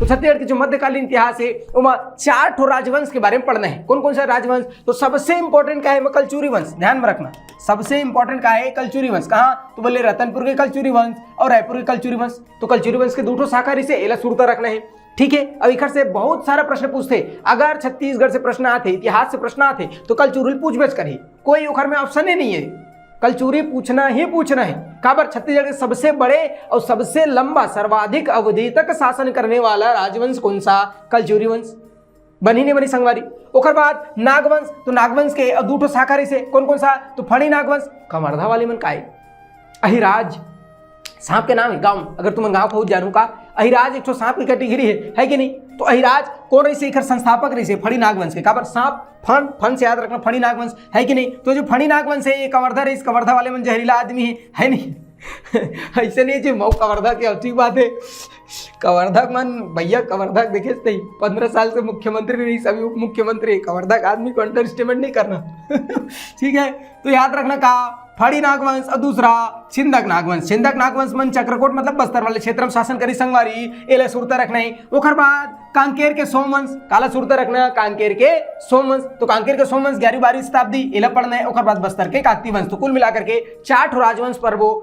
तो छत्तीसगढ़ के जो मध्यकालीन इतिहास है वहाँ 4 ठो राजवंश के बारे में पढ़ना है। कौन कौन सा राजवंश? तो सबसे इंपॉर्टेंट क्या है? कलचुरी वंश, ध्यान में रखना। सबसे इंपॉर्टेंट क्या है? कलचुरी वंश। कहाँ? तो बोले रतनपुर के कलचुरी वंश और रायपुर के कलचुरी वंश। तो कलचुरी वंश के 2 ठो शाखा से एला सुरता रखना है। ठीक है, अब इखर से बहुत सारा प्रश्न पूछते। अगर छत्तीसगढ़ से प्रश्न आते, इतिहास से प्रश्न आते तो कलचुरी पूछ बच करी, कोई उखर में ऑप्शन ही नहीं है। कलचुरी पूछना ही पूछना है। काबर? छत्तीसगढ़ के सबसे बड़े और सबसे लंबा सर्वाधिक अवधि तक शासन करने वाला राजवंश कौन सा? कलचुरी वंश। बनी नहीं बनी संगवारी? ओकर बाद नागवंश, तो नागवंश के 2 ठो शाखा से कौन कौन सा? तो फणी नागवंश। कवर्धा वाले मन का है अहिराज, सांप के नाम है गांव, अगर तुम गांव को जानू का अहिराज एक सांप की कैटेगरी है कि नहीं? तो अहिराज कौन रही से? संस्थापक रही से फणी नागवंश के। काबर? सांप फन से याद रखना, फणी नागवंश है कि नहीं? तो जो फणी नागवंश है ये कवर्धा रही, कवर्धा वाले मन जहरीला आदमी है नहीं? ऐसे नहीं जी मऊ कवर्धा की अच्छी बात है। कवर्धा मन भैया, कवर्धा देखे नहीं 15 साल से मुख्यमंत्री रही, सभी उप मुख्यमंत्री। कवर्धा का आदमी को अंडरस्टेटमेंट नहीं करना। ठीक है, तो याद रखना का फड़ी नागवंश और दूसरा छिंदक नागवंश। छिंदक नागवंश मन चक्रकोट मतलब बस्तर वाले क्षेत्र में शासन करी संगवारी, एला सुरता रखना है। ओकर बाद कांकेर के सोमवंश, काला सुरता रखना कांकेर के सोमवंश। तो कांकेर के सोमवंश 11वीं 12वीं शताब्दी एला पढ़ना है। ओकर बाद बस्तर के काकती वंश। तो कुल मिलाकर के 4 राजवंश पर्वो